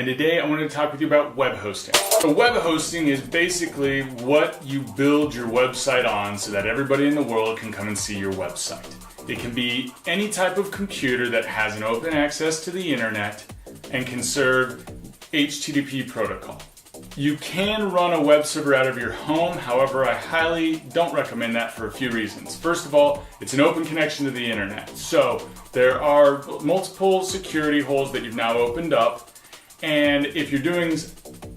today I wanted to talk with you about web hosting. So web hosting is basically what you build your website on so that everybody in the world can come and see your website. It can be any type of computer that has an open access to the internet and can serve HTTP protocol. You can run a web server out of your home, however, I highly don't recommend that for a few reasons. First of all, it's an open connection to the internet. So there are multiple security holes that you've now opened up, and if you're doing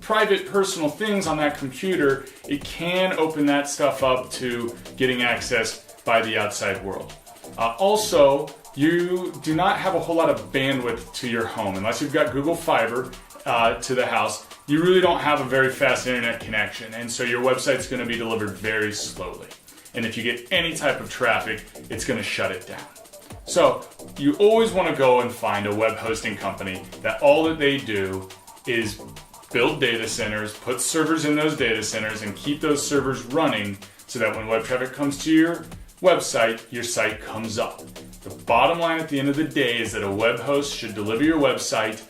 private personal things on that computer, it can open that stuff up to getting access by the outside world. Also, you do not have a whole lot of bandwidth to your home. Unless you've got Google Fiber to the house, you really don't have a very fast internet connection, and so your website's going to be delivered very slowly. And if you get any type of traffic, it's going to shut it down. So you always want to go and find a web hosting company that all that they do is build data centers, put servers in those data centers, and keep those servers running so that when web traffic comes to your website, your site comes up. The bottom line at the end of the day is that a web host should deliver your website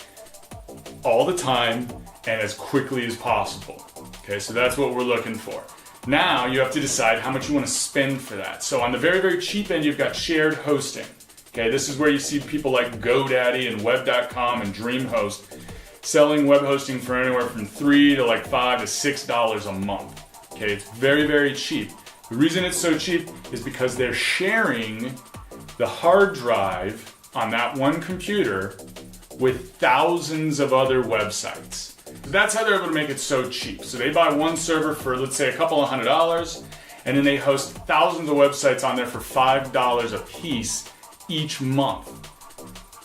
all the time and as quickly as possible. Okay, so that's what we're looking for. Now you have to decide how much you want to spend for that. So on the very, very cheap end, you've got shared hosting. Okay, this is where you see people like GoDaddy and Web.com and DreamHost selling web hosting for anywhere from $3 to like $5 to $6 a month. Okay, it's very, very cheap. The reason it's so cheap is because they're sharing the hard drive on that one computer with thousands of other websites. That's how they're able to make it so cheap. So they buy one server for, let's say, a couple of $100, and then they host thousands of websites on there for $5 a piece each month.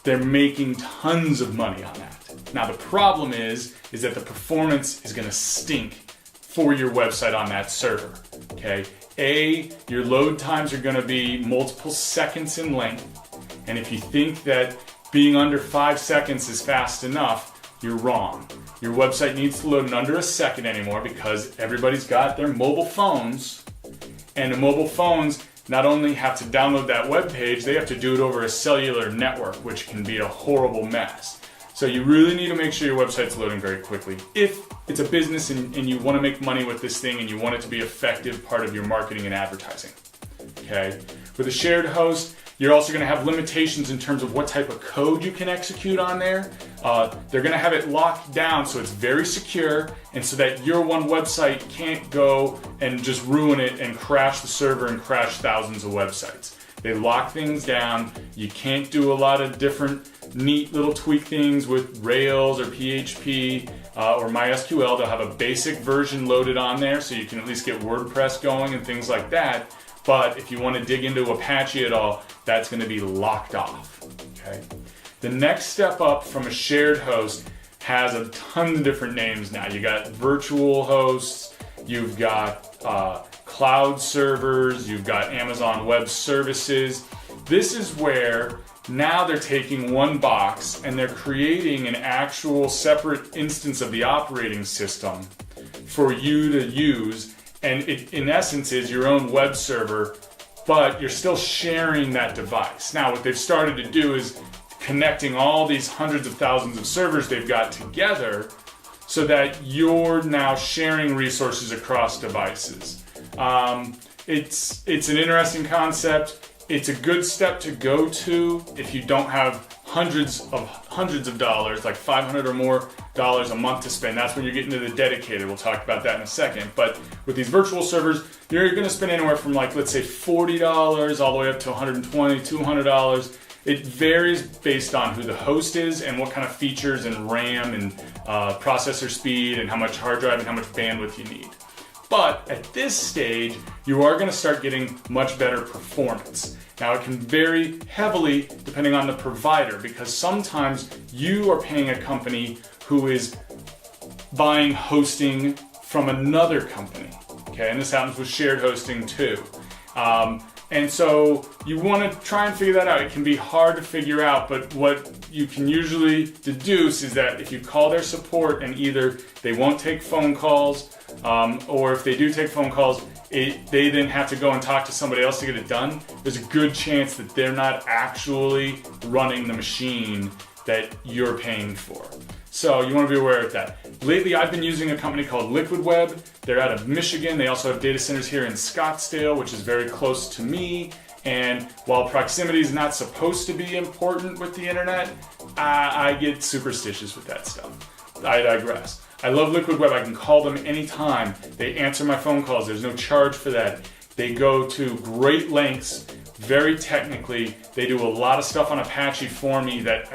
They're making tons of money on that. Now the problem is that the performance is going to stink for your website on that server. Okay, your load times are going to be multiple seconds in length, and if you think that being under 5 seconds is fast enough, you're wrong. Your website needs to load in under a second anymore because everybody's got their mobile phones, and the mobile phones not only have to download that web page, they have to do it over a cellular network, which can be a horrible mess. So you really need to make sure your website's loading very quickly. If it's a business and you want to make money with this thing and you want it to be an effective part of your marketing and advertising. Okay? With a shared host, you're also going to have limitations in terms of what type of code you can execute on there. They're going to have it locked down so it's very secure, and so that your one website can't go and just ruin it and crash the server and crash thousands of websites. They lock things down. You can't do a lot of different neat little tweak things with Rails or PHP or MySQL. They'll have a basic version loaded on there so you can at least get WordPress going and things like that. But if you want to dig into Apache at all, that's going to be locked off. Okay. The next step up from a shared host has a ton of different names now. You got virtual hosts, you've got cloud servers, you've got Amazon Web Services. This is where now they're taking one box and they're creating an actual separate instance of the operating system for you to use. And it, in essence, is your own web server, but you're still sharing that device. Now, what they've started to do is connecting all these hundreds of thousands of servers they've got together so that you're now sharing resources across devices. It's an interesting concept. It's a good step to go to if you don't have hundreds of dollars, like $500 or more a month to spend. That's when you're getting to the dedicated. We'll talk about that in a second. But with these virtual servers, you're going to spend anywhere from, like, let's say $40 all the way up to $120, $200. It varies based on who the host is and what kind of features and RAM and processor speed and how much hard drive and how much bandwidth you need. But at this stage, you are going to start getting much better performance. Now, it can vary heavily depending on the provider, because sometimes you are paying a company who is buying hosting from another company. Okay, and this happens with shared hosting too. And so you want to try and figure that out. It can be hard to figure out, but what you can usually deduce is that if you call their support and either they won't take phone calls, or if they do take phone calls, they then have to go and talk to somebody else to get it done, there's a good chance that they're not actually running the machine that you're paying for. So you want to be aware of that. Lately, I've been using a company called Liquid Web. They're out of Michigan. They also have data centers here in Scottsdale, which is very close to me. And while proximity is not supposed to be important with the internet, I get superstitious with that stuff. I digress. I love Liquid Web. I can call them anytime. They answer my phone calls. There's no charge for that. They go to great lengths, very technically. They do a lot of stuff on Apache for me that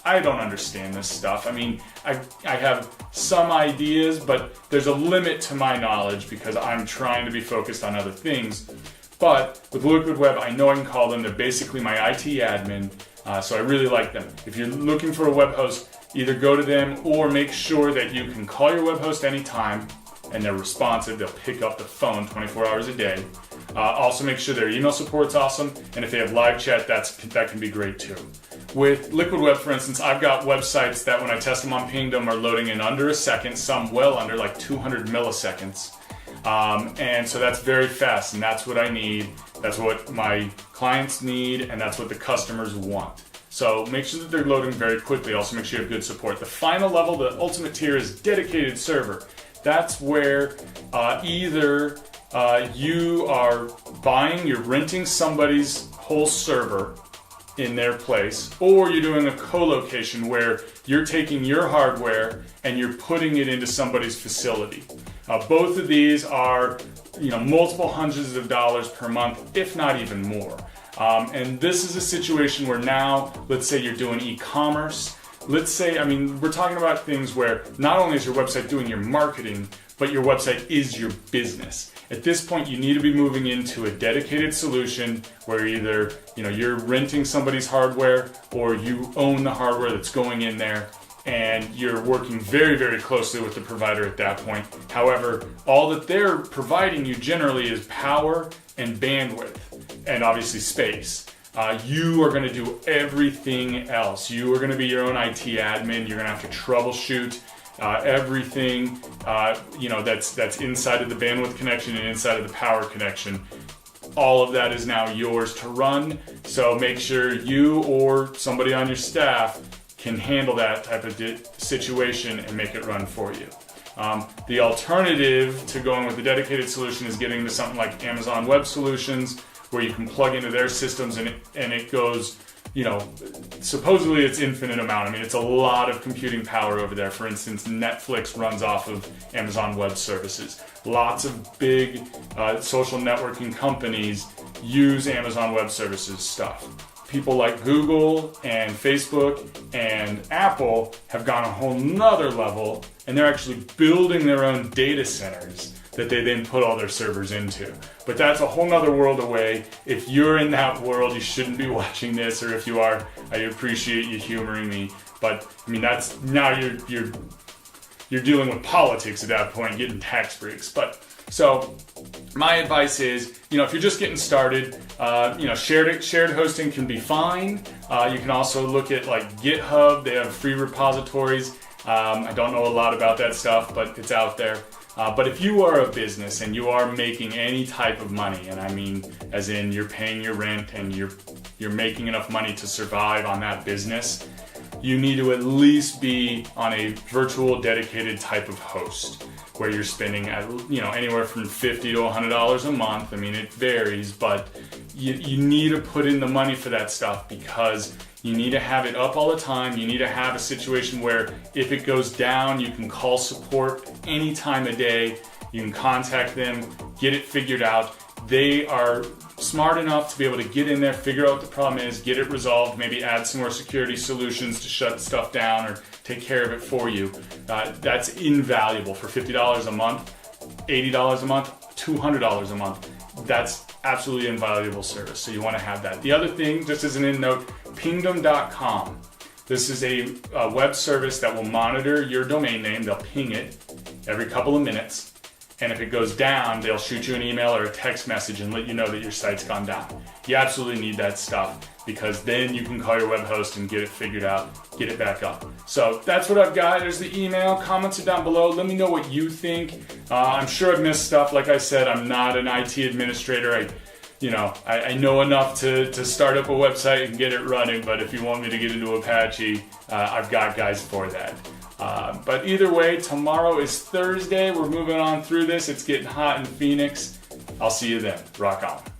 I don't understand this stuff. I mean, I have some ideas, but there's a limit to my knowledge because I'm trying to be focused on other things. But with Liquid Web, I know I can call them. They're basically my IT admin, so I really like them. If you're looking for a web host, either go to them or make sure that you can call your web host anytime and they're responsive. They'll pick up the phone 24 hours a day. Also make sure their email support's awesome, and if they have live chat, that can be great too. With Liquid Web, for instance, I've got websites that when I test them on Pingdom are loading in under a second, some well under, like 200 milliseconds. And so that's very fast, and that's what I need. That's what my clients need, and that's what the customers want. So make sure that they're loading very quickly. Also make sure you have good support. The final level, the ultimate tier, is dedicated server. That's where either you are you're renting somebody's whole server in their place, or you're doing a co-location where you're taking your hardware and you're putting it into somebody's facility. Both of these are, multiple hundreds of dollars per month, if not even more. And this is a situation where now, let's say you're doing e-commerce. Let's say, we're talking about things where not only is your website doing your marketing, but your website is your business. At this point, you need to be moving into a dedicated solution where either, you're renting somebody's hardware or you own the hardware that's going in there, and you're working very, very closely with the provider at that point. However, all that they're providing you generally is power and bandwidth, and obviously space. You are going to do everything else. You are going to be your own IT admin. You're going to have to troubleshoot everything that's inside of the bandwidth connection and inside of the power connection. All of that is now yours to run. So make sure you or somebody on your staff can handle that type of situation and make it run for you. The alternative to going with the dedicated solution is getting to something like Amazon Web Solutions, where you can plug into their systems and it goes, supposedly it's infinite amount. It's a lot of computing power over there. For instance, Netflix runs off of Amazon Web Services. Lots of big social networking companies use Amazon Web Services stuff. People like Google and Facebook and Apple have gone a whole nother level, and they're actually building their own data centers that they then put all their servers into. But that's a whole nother world away. If you're in that world, you shouldn't be watching this, or if you are, I appreciate you humoring me. But that's now you're dealing with politics at that point, getting tax breaks. But so my advice is, if you're just getting started, shared hosting can be fine. You can also look at like GitHub. They have free repositories. I don't know a lot about that stuff, but it's out there. But if you are a business and you are making any type of money, and as in you're paying your rent and you're making enough money to survive on that business, you need to at least be on a virtual dedicated type of host where you're spending anywhere from $50 to $100 a month. It varies, but you need to put in the money for that stuff because you need to have it up all the time. You need to have a situation where if it goes down, you can call support any time of day. You can contact them, get it figured out. They are smart enough to be able to get in there, figure out what the problem is, get it resolved, maybe add some more security solutions to shut stuff down or take care of it for you. That's invaluable for $50 a month, $80 a month, $200 a month. That's absolutely invaluable service, so you want to have that. The other thing, just as an end note, pingdom.com. This is a web service that will monitor your domain name. They'll ping it every couple of minutes. And if it goes down, they'll shoot you an email or a text message and let you know that your site's gone down. You absolutely need that stuff because then you can call your web host and get it figured out, get it back up. So that's what I've got. There's the email. Comments are down below. Let me know what you think. I'm sure I've missed stuff. Like I said, I'm not an IT administrator. you know, I know enough to start up a website and get it running, but if you want me to get into Apache, I've got guys for that. But either way, tomorrow is Thursday. We're moving on through this. It's getting hot in Phoenix. I'll see you then. Rock on.